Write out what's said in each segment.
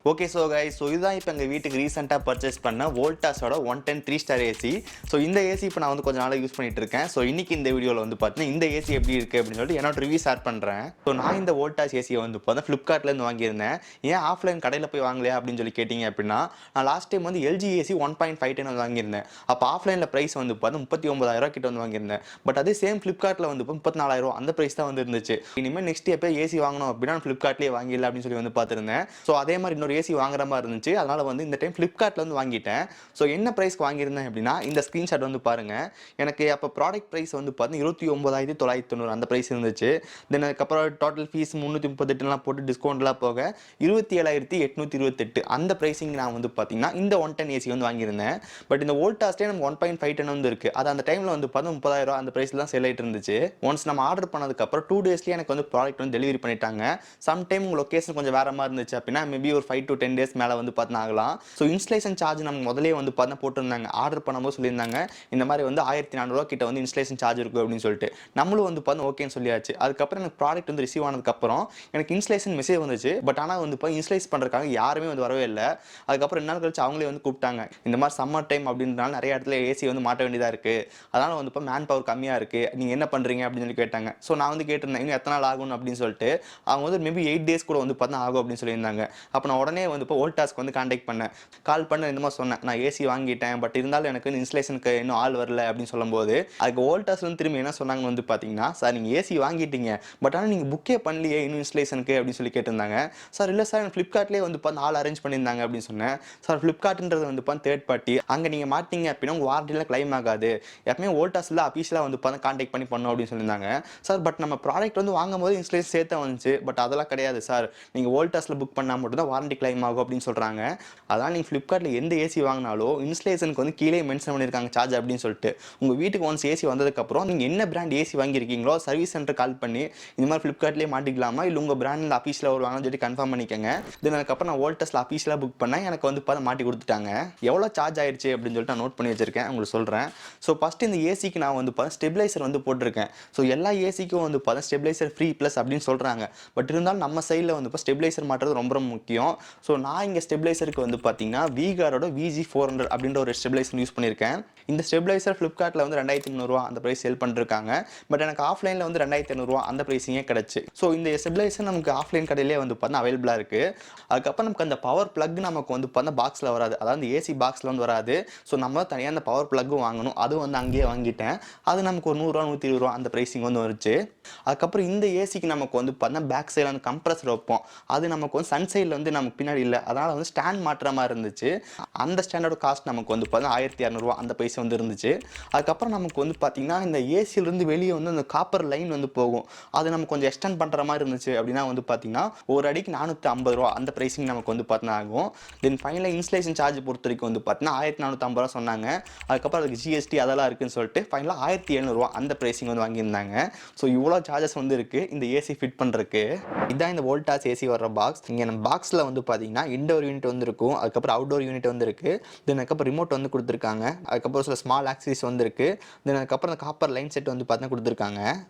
Okay so guys, இதுதான் இப்போ எங்கள் வீட்டுக்கு ரீசெண்டாக பர்ச்சேஸ் பண்ண வோல்டாஸோட 110 3-ஸ்டார் ஏசி. ஸோ இந்த ஏசி இப்போ நான் வந்து கொஞ்சம் நாளாக யூஸ் பண்ணிட்டு இருக்கேன். ஸோ இன்னைக்கு இந்த வீடியோவில் வந்து பார்த்தீங்கன்னா இந்த ஏசி எப்படி இருக்குது அப்படின்னு சொல்லிட்டு என்னோட ரிவ்யூ ஷேர் பண்ணுறேன். ஸோ நான் இந்த வோல்டாஸ் ஏசியை வந்து பார்த்தா ஃப்ளிப்கார்ட்லேருந்து வாங்கியிருந்தேன். ஏன் ஆஃப்லைன் கடையில் போய் வாங்கலையா அப்படின்னு சொல்லி கேட்டிங்க அப்படின்னா, நான் லாஸ்ட் டைம் வந்து எல்ஜி ஏசி 1.5 வந்து வாங்கியிருந்தேன். அப்போ ஆஃப்லைனில் ப்ரைஸ் வந்து பார்த்தா 39,000 கிட்ட வந்து வாங்கியிருந்தேன். பட் அதே சேம் ஃப்ளிப்கார்ட்டில் வந்து 34,000 அந்த ப்ரைஸ் தான் வந்து இருந்துச்சு. இனிமேல் நெக்ஸ்ட் எப்போ ஏசி வாங்கணும் அப்படின்னா ஃப்ளிப்கார்ட்லேயே வாங்கிடலாம் அப்படின்னு சொல்லி வந்து பார்த்துருந்தேன். ஸோ அதே மாதிரி இன்னொரு ஏசி வாங்குற மாதிரி இருந்துச்சு. அதனால வந்து இந்த டைம் ஃப்ளிப்கார்ட்ல வந்து வாங்கிட்டேன். ஸோ என்ன பிரைஸ்க்கு வாங்கியிருந்தேன் அப்படின்னா, இந்த ஸ்கிரீன்ஷாட் வந்து பாருங்க. எனக்கு அப்போ ப்ராடக்ட் பிரைஸ் வந்து பார்த்தீங்கன்னா 29,990 அந்த பிரைஸ் இருந்துச்சு. தென் அதுக்கப்புறம் டோட்டல் ஃபீஸ் 338 போட்டு டிஸ்கவுண்ட்லாம் போக 27,828 அந்த பிரைசிங் நான் வந்து பார்த்தீங்கன்னா இந்த 110 ஏசி வந்து வாங்கியிருந்தேன். பட் இந்த வோல்டாஸ்லேயே நமக்கு 1.5 வந்து இருக்கு. அது அந்த டைம்ல வந்து பார்த்தா 30,000 அந்த பிரைஸ்ல தான் சேல் ஆயிட்டு இருந்துச்சு. ஒன்ஸ் நம்ம ஆர்டர் பண்ணதுக்கப்புறம் 2 டேஸ்லேயே எனக்கு வந்து ப்ராடக்ட் வந்து டெலிவரி பண்ணிட்டாங்க. சம்டைம் உங்கள் லொக்கேஷன் கொஞ்சம் வேற மாதிரி இருந்துச்சு அப்படின்னா மேபி ஒரு 5 to 10 days மேலே வந்து பார்த்தா ஆகலாம். ஸோ இன்ஸ்டலேஷன் சார்ஜ் நமக்கு முதலே வந்து பார்த்தா போட்டிருந்தாங்க. ஆர்டர் பண்ணும்போது சொல்லியிருந்தாங்க இந்த மாதிரி வந்து 1,400 கிட்ட வந்து இன்ஸ்டலேஷன் சார்ஜ் இருக்கும் அப்படின்னு சொல்லிட்டு. நம்மளும் வந்து பார்த்தா ஓகேன்னு சொல்லியாச்சு. அதுக்கப்புறம் எனக்கு ப்ராடக்ட் வந்து ரிசீவ் ஆனதுக்கப்புறம் எனக்கு இன்ஸ்டலேஷன் மெசேஜ் வந்துச்சு. பட் ஆனால் வந்து இப்போ இன்ஸ்டலேஸ் பண்ணுறதுக்காக யாருமே வந்து வரவே இல்லை. அதுக்கப்புறம் 2 நாள் கழிச்சு அவங்களே வந்து கூப்பிட்டாங்க. இந்த மாதிரி சம்மர் டைம் அப்படின்றனால நிறைய இடத்துல ஏசி வந்து மாட்ட வேண்டியதாக இருக்குது. அதனால் வந்து இப்போ மேன் பவர் கம்மியாக இருக்குது, நீங்கள் என்ன பண்ணுறீங்க அப்படின்னு சொல்லி கேட்டாங்க. ஸோ நான் வந்து கேட்டிருந்தேன் இன்னும் எத்தனை நாள் ஆகும் அப்படின்னு சொல்லிட்டு. அவங்க வந்து மேபி 8 days கூட வந்து பார்த்தா ஆகும் அப்படின்னு சொல்லியிருந்தாங்க. அப்போ நான் உடனே வந்து இப்போ வோல்டாஸ்க்கு வந்து கான்டாக்ட் பண்ணேன். கால் பண்ண இந்த மாதிரி சொன்னேன், நான் ஏசி வாங்கிட்டேன் பட் இருந்தாலும் எனக்கு இன்ஸ்டலேஷனுக்கு இன்னும் ஆள் வரல அப்படின்னு சொல்லும்போது, அதுக்கு வோல்டாஸ் வந்து திரும்பி என்ன சொன்னாங்கன்னு வந்து பார்த்தீங்கன்னா, சார் நீங்கள் ஏசி வாங்கிட்டீங்க பட் ஆனால் நீங்கள் புக்கே பண்ணலையே இன்னும் இன்ஸ்டலேஷனுக்கு அப்படின்னு சொல்லி கேட்டிருந்தாங்க. சார் இல்லை சார் ஃப்ளிப்கார்ட்லேயே வந்து பார்த்து ஆள் அரேஞ்ச் பண்ணியிருந்தாங்க அப்படின்னு சொன்னேன். சார் ஃப்ளிப்கார்ட்ன்றது வந்து பார்த்து தேர்ட் பார்ட்டி, அங்கே நீங்கள் மாட்டிங்க அப்படின்னா உங்கள் வாரண்டியில் கிளைம் ஆகாது. எப்பவுமே வோல்டாஸில் அஃபீஷியலாக வந்து பார்த்து கான்டாக்ட் பண்ணி பண்ணோம் அப்படின்னு சொல்லியிருந்தாங்க. சார் பட் நம்ம ப்ராடக்ட் வந்து வாங்கும் போது இன்ஸ்டலேஷன் சேர்த்து வந்துச்சு. பட் அதெல்லாம் கிடையாது சார், நீங்கள் வோல்டாஸில் புக் பண்ணால் மட்டும் தான் வாரண்டி கிளைம் ஆகும் அப்படின்னு சொல்கிறாங்க. அதான் நீங்கள் ஃப்ளிப்கார்ட்டில் எந்த ஏசி வாங்கினாலும் இன்ஸ்டலேஷனுக்கு வந்து கீழே மென்ஷன் பண்ணியிருக்காங்க சார்ஜ் அப்படின்னு சொல்லிட்டு. உங்கள் வீட்டுக்கு ஒன்ஸ் ஏசி வந்ததுக்கப்புறம் நீங்கள் என்ன பிராண்ட் ஏசி வாங்கியிருக்கீங்களோ சர்வீஸ் சென்டர் கால் பண்ணி இந்த மாதிரி ஃப்ளிப்கார்ட்லேயே மாட்டிக்கலாமா இல்லை உங்கள் பிராண்டில் அஃபீஷியலாக வருவாங்கன்னு சொல்லி கன்ஃபார்ம் பண்ணிக்கோங்க. தென் அதுக்கப்புறம் நான் வோல்டாஸில் அஃபீஷியலாக புக் பண்ணேன். எனக்கு வந்து பார்த்து மாட்டி கொடுத்துட்டாங்க. எவ்வளோ சார்ஜ் ஆயிடுச்சு அப்படின்னு சொல்லிட்டு நான் நோட் பண்ணி வச்சிருக்கேன், உங்களுக்கு சொல்கிறேன். ஸோ ஃபஸ்ட்டு இந்த ஏசிக்கு நான் வந்து பார்த்து ஸ்டெபிலைசர் வந்து போட்டிருக்கேன். ஸோ எல்லா ஏசிக்கும் வந்து பார்த்தா ஸ்டெபிலைசர் ஃப்ரீ ப்ளஸ் அப்படின்னு சொல்கிறாங்க. பட் இருந்தாலும் நம்ம சைடில் வந்து இப்போ ஸ்டெபிலைசர் மாட்டுறது ரொம்ப முக்கியம். ஸோ நான் இங்கே ஸ்டெபிலைசருக்கு வந்து பார்த்தீங்கன்னா வீகாரோட VG400 அப்படின்ற ஒரு ஸ்டெபிலைசர் யூஸ் பண்ணியிருக்கேன். இந்த ஸ்டெபிலைசர் ஃப்ளிப்கார்ட்டில் வந்து 2,300 அந்த ப்ரைஸ் சேல் பண்ணிருக்காங்க. பட் எனக்கு ஆஃப்லைனில் வந்து 2,500 அந்த ப்ரைஸிங்கே கிடச்சி. ஸோ இந்த ஸ்டெபிலைசர் நமக்கு ஆஃப்லைன் கடையிலே வந்து பார்த்தா அவைலபிளாக இருக்குது. அதுக்கப்புறம் நமக்கு அந்த பவர் பிளக் நமக்கு வந்து பார்த்தா பாக்ஸில் வராது, அதாவது ஏசி பாக்ஸில் வந்து வராது. ஸோ நம்ம தனியாக அந்த பவர் பிளக்கும் வாங்கணும். அதுவும் வந்து அங்கேயே வாங்கிட்டேன். அது நமக்கு ஒரு 100 120 அந்த ப்ரைஸிங் வந்து வந்துச்சு. அதுக்கப்புறம் இந்த ஏசிக்கு நமக்கு வந்து பார்த்தா பேக் சைடில் வந்து கம்ப்ரஸர் வைப்போம். அது நமக்கு வந்து சன் சைடில் வந்து நமக்கு பின்னாடி இல்லை, அதனால் வந்து ஸ்டாண்ட் மாற்ற மாதிரி இருந்துச்சு. அந்த ஸ்டாண்டோட காஸ்ட் நமக்கு வந்து பார்த்தா 1,200 அந்த பைசா வந்து இருந்துச்சு. அதுக்கப்புறம் நமக்கு வந்து பார்த்தீங்கன்னா இந்த ஏசியிலிருந்து வெளியே வந்து அந்த காப்பர் லைன் வந்து போகும். அது நமக்கு கொஞ்சம் எக்ஸ்டெண்ட் பண்ணுற மாதிரி இருந்துச்சு. அப்படின்னா வந்து பார்த்தீங்கன்னா ஒரு அடிக்கு 450 அந்த ப்ரைஸிங் நமக்கு வந்து பார்த்தீங்கன்னா ஆகும். தென் ஃபைனலாக இன்ஸ்டலேஷன் சார்ஜ் பொறுத்த வரைக்கும் வந்து பார்த்தீங்கன்னா 1,450 சொன்னாங்க. அதுக்கப்புறம் அதுக்கு ஜிஎஸ்டி அதெல்லாம் இருக்குன்னு சொல்லிட்டு ஃபைனலாக 1,700 அந்த ப்ரைஸிங் வந்து வாங்கியிருந்தாங்க. ஸோ இவ்வளோ சார்ஜஸ் வந்து இருக்குது இந்த ஏசி ஃபிட் பண்ணுறதுக்கு. இதுதான் இந்த வோல்டாஸ் ஏசி வர்ற பாக்ஸ். இங்கே நம்ம பாக்ஸில் வந்து பார்த்தீங்கன்னா இன்டோர் யூனிட் வந்து இருக்கும். அதுக்கப்புறம் அவுட்டோர் யூனிட் வந்து இருக்குது. தென் அதுக்கப்புறம் ரிமோட் வந்து கொடுத்துருக்காங்க. அதுக்கப்புறம் சில ஸ்மால் ஆக்சரிஸ் வந்து இருக்குது. தென் அதுக்கப்புறம் அந்த காப்பர் லைன் செட் வந்து பார்த்தீங்கன்னா கொடுத்துருக்காங்க.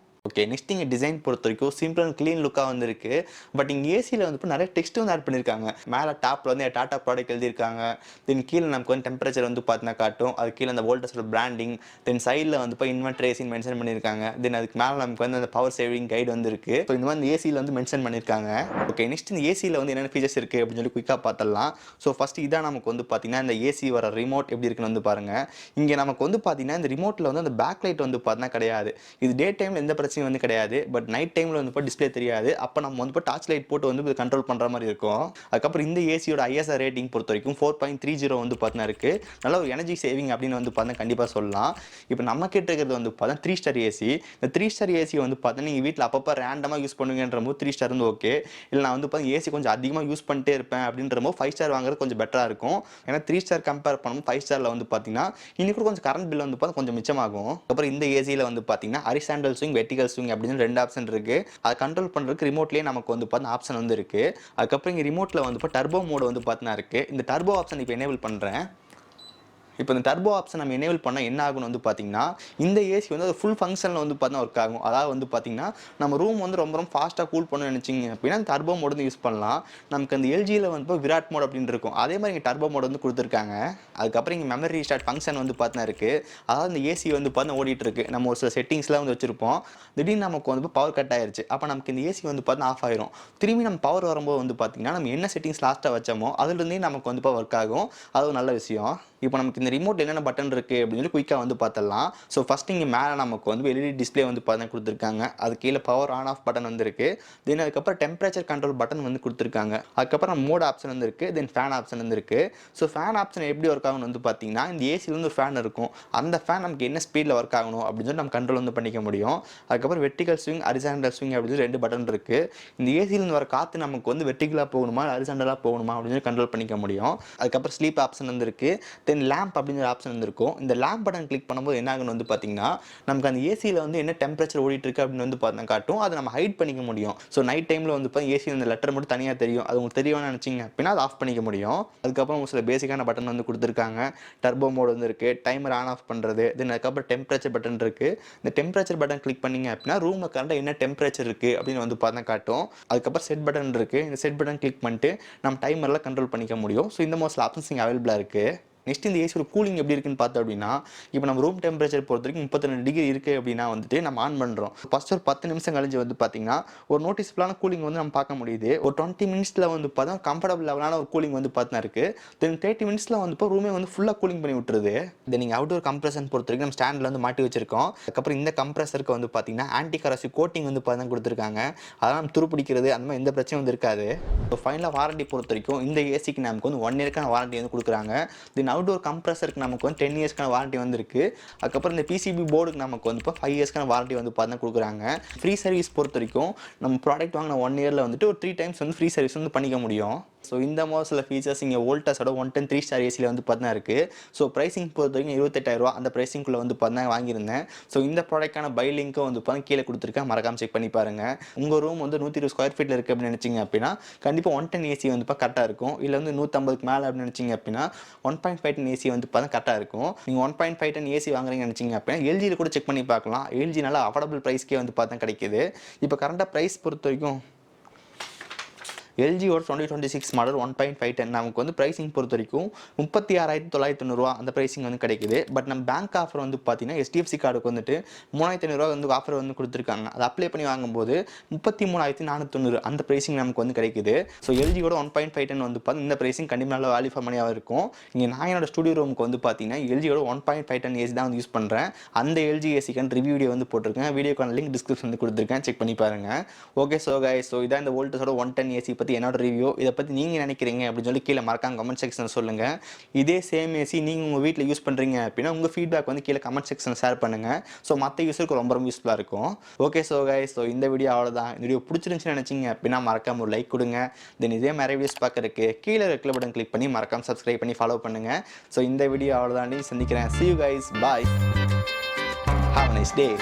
ஓகே, நெக்ஸ்ட் இங்கே டிசைன் பொறுத்த வரைக்கும் சிம்பிள் அண்ட் க்ளீன் லுக்காக வந்துருக்கு. பட் இங்கே ஏசியில் வந்து இப்போ நிறைய டெக்ஸ்ட் வந்து ஆட் பண்ணியிருக்காங்க. மேலே டாப்பில் வந்து டாட்டா ப்ராடக்ட் எழுதியிருக்காங்க. தென் கீழே நமக்கு வந்து டெம்பரேச்சர் வந்து பார்த்தீங்கன்னா காட்டும். அது கீழே அந்த வோல்டேஜோட பிராண்டிங். தென் சைடில் வந்து இப்போ இன்வெர்டர் ஏசின்னு மென்ஷன் பண்ணியிருக்காங்க. தென் அதுக்கு மேலே நமக்கு வந்து அந்த பவர் சேவிங் கைடு வந்து இருக்குது. ஸோ இந்த மாதிரி ஏசியில் வந்து மென்ஷன் பண்ணியிருக்காங்க. ஓகே, நெக்ஸ்ட் இந்த ஏசியில் வந்து என்னென்ன ஃபீச்சர்ஸ் இருக்குது அப்படின்னு சொல்லி குயிக்காக பார்த்துடலாம். ஸோ ஃபஸ்ட்டு இதான் நமக்கு வந்து பார்த்தீங்கன்னா இந்த ஏசி வர ரிமோட் எப்படி இருக்குன்னு வந்து பாருங்கள். இங்கே நமக்கு வந்து பார்த்தீங்கன்னா இந்த ரிமோட்டில் வந்து அந்த பேக் லைட் வந்து பார்த்தீங்கன்னா கிடையாது. இது டே டைமில் எந்த பிரச்சனையும் வந்து கிடையாது. பட் நைட் டைமில் வந்து இப்போ டிஸ்பிளே தெரியாது. அப்போ நம்ம வந்து இப்போ டார்ச் லைட் போட்டு வந்து கண்ட்ரோல் பண்ணுற மாதிரி இருக்கும். அதுக்கப்புறம் இந்த ஏசியோட ISR ரேட்டிங் பொறுத்த வரைக்கும் 4.30 வந்து பார்த்தீங்கன்னா இருக்குது. நல்ல ஒரு எனர்ஜி சேவிங் அப்படின்னு வந்து பார்த்தீங்கன்னா கண்டிப்பாக சொல்லலாம். இப்போ நம்ம கிட்ட இருக்கிறது வந்து பார்த்தீங்கன்னா 3-ஸ்டார் ஏசி. இந்த 3-ஸ்டார் ஏசி வந்து பார்த்தீங்கன்னா நீங்கள் வீட்டில் அப்பப்போ ரேண்டமாக யூஸ் பண்ணுங்கன்ற போது 3-ஸ்டார் வந்து ஓகே. இல்லை நான் வந்து பார்த்தீங்கன்னா ஏசி கொஞ்சம் அதிகமாக யூஸ் பண்ணிட்டே இருப்பேன் அப்படின்ற போது 5-ஸ்டார் வாங்குறது கொஞ்சம் பெட்டராக இருக்கும். ஏன்னா 3-ஸ்டார் கம்பேர் பண்ணும்போது 5-ஸ்டாரில் வந்து பார்த்தீங்கன்னா இன்னும் கூட கொஞ்சம் கரண்ட் பில் வந்து பார்த்தா கொஞ்சம் மிச்சமாகும். அப்புறம் இந்த ஏசியில் வந்து பார்த்தீங்கன்னா ஹரிசாண்டல் ஸ்விங், வெர்டிகல் ஸ்விங் அப்படின்னு 2 ஆப்ஷன் இருக்கு. அதை கண்ட்ரோல் பண்றதுக்கு ரிமோட்லயே நமக்கு வந்து பார்த்தா ஆப்ஷன் வந்து இருக்கு. அதுக்கப்புறம் இங்க ரிமோட்ல வந்து இப்போ டர்போ மோட் வந்து பார்த்தீங்கன்னா இருக்கு. இந்த டர்போ ஆப்ஷன் இப்போ எனேபிள் பண்றேன். இப்போ இந்த டர்போ ஆப்ஷன் நம்ம எனேபிள் பண்ணால் என்ன ஆகும்னு வந்து பார்த்தீங்கன்னா இந்த ஏசி வந்து அது ஃபுல் ஃபங்க்ஷனில் வந்து பார்த்தீங்கன்னா ஒர்க் ஆகும். அதாவது வந்து பார்த்தீங்கன்னா நம்ம ரூம் வந்து ரொம்ப ரொம்ப ஃபாஸ்ட்டாக கூல் பண்ணணும்னு நினச்சிங்க அப்படின்னா டர்போ மோட் வந்து யூஸ் பண்ணலாம். நமக்கு அந்த எல்ஜியில் வந்து விராட் மோட் அப்படின்னு இருக்கும். அதே மாதிரி இங்கே டர்போ மோட் வந்து கொடுத்துருக்காங்க. அதுக்கப்புறம் இங்கே மெமரி ரீஸ்டார்ட் ஃபங்க்ஷன் வந்து பார்த்தீங்கன்னா இருக்குது. அதாவது இந்த ஏசி வந்து பார்த்தீங்கன்னா ஓடிட்டு இருக்கு. நம்ம ஒரு சில செட்டிங்ஸ்லாம் வந்து வச்சிருப்போம். திடீர்னு நமக்கு வந்து பவர் கட் ஆயிருச்சு. அப்போ நமக்கு இந்த ஏசி வந்து பார்த்தீங்கன்னா ஆஃப் ஆயிரும். திரும்பி நம்ம பவர் வரும்போது வந்து பார்த்தீங்கன்னா நம்ம என்ன செட்டிங்ஸ் லாஸ்ட்டாக வச்சோமோ அதுலேருந்தே நமக்கு வந்து ஒர்க் ஆகும். அது ஒரு நல்ல விஷயம். இப்போ நமக்கு இந்த ரிமோட் என்னென்ன பட்டன் இருக்குது அப்படின்னு சொல்லி குயிக்காக வந்து பார்த்துடலாம். ஸோ ஃபஸ்ட் இங்கே மேலே நமக்கு வந்து எல்இடி டிஸ்பிளே வந்து பார்த்தீங்கன்னா கொடுத்துருக்காங்க. அது கீழே பவர் ஆன் ஆஃப் பட்டன் வந்து இருக்குது. தென் அதுக்கப்புறம் டெம்பரேச்சர் கண்ட்ரோல் பட்டன் வந்து கொடுத்துருக்காங்க. அதுக்கப்புறம் மோட் ஆப்ஷன் வந்து இருக்குது. தென் ஃபேன் ஆப்ஷன் வந்து இருக்குது. ஸோ ஃபேன் ஆப்ஷன் எப்படி ஒர்க் ஆகணும்னு வந்து பார்த்தீங்கன்னா இந்த ஏசியில் வந்து ஃபேன் இருக்கும். அந்த ஃபேன் நமக்கு என்ன ஸ்பீடில் ஒர்க் ஆகணும் அப்படின்னு சொல்லி நம்ம கண்ட்ரோல் வந்து பண்ணிக்க முடியும். அதுக்கப்புறம் வெர்டிகல் ஸ்விங் ஹரிசாண்டல் ஸ்விங் அப்படின்னு சொல்லி 2 பட்டன் இருக்குது. இந்த ஏசியிலேருந்து வர காற்று நமக்கு வந்து வெர்டிகலாக போகணுமா ஹரிசாண்டலாக போகணுமா அப்படின்னு சொல்லி கண்ட்ரோல் பண்ணிக்க முடியும். அதுக்கப்புறம் ஸ்லீப் ஆப்ஷன் வந்து இருக்குது. தென் லேம்ப் அப்படிங்கிற ஆப்ஷன் வந்துருக்கும். இந்த லேம்ப் பட்டன் கிளிக் பண்ணும்போது என்ன ஆகுன்னு வந்து பார்த்தீங்கன்னா நமக்கு அந்த ஏசியில் வந்து என்ன டெம்பரேச்சர் ஓடிட்டு இருக்கு அப்படின்னு வந்து பார்த்தா காட்டும். அதை நம்ம ஹைட் பண்ணிக்க முடியும். ஸோ நைட் டைமில் வந்து பார்த்தா ஏசி அந்த லெட்டர் மட்டும் தனியாக தெரியும். அது உங்களுக்கு தெரியும்னு நினச்சிங்க அப்படின்னா அதை ஆஃப் பண்ணிக்க முடியும். அதுக்கப்புறம் சில பேசிக்கான பட்டன் வந்து கொடுத்துருக்காங்க. டர்போ மோட் வந்து இருக்குது. டைமர் ஆன் ஆஃப் பண்ணுறது. தென் அதுக்கப்புறம் டெம்பரேச்சர் பட்டன் இருக்குது. இந்த டெம்பரேச்சர் பட்டன் கிளிக் பண்ணிங்க அப்படின்னா ரூமில் கரண்டாக என்ன டெம்பரேச்சர் இருக்குது அப்படின்னு வந்து பார்த்தா காட்டும். அதுக்கப்புறம் செட் பட்டன் இருக்குது. இந்த செட் பட்டன் கிளிக் பண்ணிட்டு நம்ம டைமரில் கண்ட்ரோல் பண்ணிக்க முடியும். ஸோ இந்த மாதிரி ஆப்ஷன்ஸ் இங்கே அவைலபிளாக இருக்குது. நெக்ஸ்ட் இந்த ஏசியோட கூலிங் எப்படி இருக்குன்னு பார்த்தோம் அப்படின்னா இப்போ நம்ம ரூம் டெம்பரேச்சர் பொறுத்த வரைக்கும் 32 டிகிரி இருக்குது அப்படின்னா வந்துட்டு நம்ம ஆன் பண்ணுறோம். ஃபர்ஸ்ட் ஒரு 10 நிமிஷம் கழிஞ்சு வந்து பார்த்தீங்கன்னா ஒரு நோட்டிஸ்ஃபுல்லான கூலிங் வந்து நம்ம பார்க்க முடியுது. ஒரு 20 மினிட்ஸில் வந்து பார்த்தா கம்ஃபர்டபுள் லெவலான ஒரு கூலிங் வந்து பார்த்தா இருக்குது. தென் 30 மினிட்ஸில் வந்து இப்போ ரூமே வந்து ஃபுல்லாக கூலிங் பண்ணி விட்டுருது. இதை நீங்கள் அவுட்டோர் கம்ப்ரஷன் பொறுத்த வரைக்கும் நம்ம ஸ்டாண்டில் வந்து மாட்டி வச்சிருக்கோம். அதுக்கப்புறம் இந்த கம்ப்ரஸருக்கு வந்து பார்த்தீங்கன்னா ஆன்டி கரசிவ் கோட்டிங் வந்து பார்த்தா கொடுத்துருக்காங்க. அதெல்லாம் நம்ம துருப்பிடிக்கிறது அந்த மாதிரி எந்த பிரச்சனையும் வந்து இருக்காது. ஸோ ஃபைனலாக வாரண்டி பொறுத்த வரைக்கும் இந்த ஏசிக்கு நமக்கு வந்து 1 இயர்க்கான வாரண்டி வந்து கொடுக்குறாங்க. தென் அவுட்டோர் கம்ப்ரஸருக்கு நமக்கு வந்து 10 இயர்ஸ்க்கான வாரண்டி வந்து இருக்குது. அதுக்கப்புறம் இந்த பிசிபி போர்டுக்கு நமக்கு வந்து இப்போ 5 இயர்ஸ்க்கான வாரண்டி வந்து பார்த்தா கொடுக்குறாங்க. ஃப்ரீ சர்வீஸ் பொறுத்த வரைக்கும் நம்ம ப்ராடக்ட் வாங்கின 1 இயரில் வந்துட்டு ஒரு 3 டைம்ஸ் வந்து ஃப்ரீ சர்வீஸ் வந்து பண்ணிக்க முடியும். ஸோ இந்த மாதிரி சில ஃபீச்சர்ஸ் இங்கே வோல்டாஸோட 110 3 ஸ்டார் ஏசியில் வந்து பார்த்தா இருக்குது. ஸோ ப்ரைஸிங் பொறுத்த வரைக்கும் 28,000 அந்த ப்ரைஸிங்குள்ளே வந்து பார்த்தா வாங்கியிருந்தேன். ஸோ இந்த ப்ராடக்டான பை லிங்க்கும் வந்து பார்த்தா கீழே கொடுத்துருக்கேன். மறக்காம செக் பண்ணி பாருங்கள். உங்கள் ரூம் வந்து 120 ஸ்கொயர் ஃபீட்டில் இருக்குது அப்படின்னு நினச்சிங்க அப்படின்னா கண்டிப்பாக 110 ஏசி வந்து இப்போ கரெக்டாக இருக்கும். இல்லை வந்து 150க்கு மேலே அப்படின்னு நினச்சிங்க அப்படின்னா 1.5 டன் ஏசி வந்து பார்த்தா கரெக்டாக இருக்கும். நீங்கள் 1.5 டன் ஏசி வாங்குறீங்கன்னு நினச்சிங்க அப்படின்னா எல்ஜியில் கூட செக் பண்ணி பார்க்கலாம். எல்ஜி நல்லா அஃபோர்டபுள் ப்ரைஸ்க்கே வந்து பார்த்தா கிடைக்குது. இப்போ கரண்டாக ப்ரைஸ் பொறுத்த வரைக்கும் எல்ஜியோட 2026 மாடல் 1.5 டன் நமக்கு வந்து ப்ரைஸிங் பொறுத்த வரைக்கும் 36,990 அந்த ப்ரைஸிங் வந்து கிடைக்குது. பட் நம்ம பேங்க் ஆஃபர் வந்து பார்த்தீங்கன்னா HDFC கார்டுக்கு வந்துட்டு 3,500 வந்து ஆஃபர் வந்து கொடுத்துருக்காங்க. அதை அப்ளை பண்ணி வாங்கும்போது 33,490 அந்த ப்ரைஸிங் நமக்கு வந்து கிடைக்குது. ஸோ எல்ஜியோட 1.5 டன் வந்து பார்த்தா இந்த ப்ரைஸிங் கண்டிப்பாக நல்ல வேல்யூ ஃபார் மணியாக இருக்கும். இங்கே நான் என்னோட ஸ்டுடியோ ரூமுக்கு வந்து பார்த்தீங்கன்னா எல்ஜியோட 1.5 டன் ஏசி தான் வந்து யூஸ் பண்ணுறேன். அந்த எல்ஜி ஏசிக்கான ரிவ்யூ வீடியோ வந்து போட்டிருக்கேன். வீடியோக்கான லிங்க் டிஸ்கிரிப்ஷன் வந்து கொடுத்துருக்கேன். செக் பண்ணி பாருங்கள். ஓகே ஸோ கைஸ், ஸோ இதான் இந்த வோல்டாஸோட 110 ஏசி என்னோட ரிவ்யூ. இதை பற்றி நீங்கள் நினைக்கிறீங்க அப்படின்னு சொல்லி கீழே மறக்காம கமெண்ட் செக்ஷன் சொல்லுங்கள். இதே சேம் ஏசி நீங்கள் உங்கள் வீட்டில் யூஸ் பண்ணுறீங்க அப்படின்னா உங்கள் ஃபீட்பேக் வந்து கீழே கமெண்ட் செக்ஷன் ஷேர் பண்ணுங்கள். ஸோ மற்ற யூஸருக்கு ரொம்ப ரொம்ப யூஸ்ஃபுல்லாக இருக்கும். ஓகே ஸோ கைஸ், ஸோ இந்த வீடியோ அவ்வளோதான். இந்த வீடியோ பிடிச்சிருந்துச்சுன்னு நினச்சிங்க அப்படின்னா மறக்காம ஒரு லைக் கொடுங்க. தென் இதே நிறைய வீடியோஸ் பார்க்கறதுக்கு கீழே ரெட் பட்டன் கிளிக் பண்ணி மறக்காம சப்ஸ்கிரைப் பண்ணி ஃபாலோ பண்ணுங்கள். ஸோ இந்த வீடியோ அவ்வளோதான். சந்திக்கிறேன். See you guys. Bye. Have a nice day.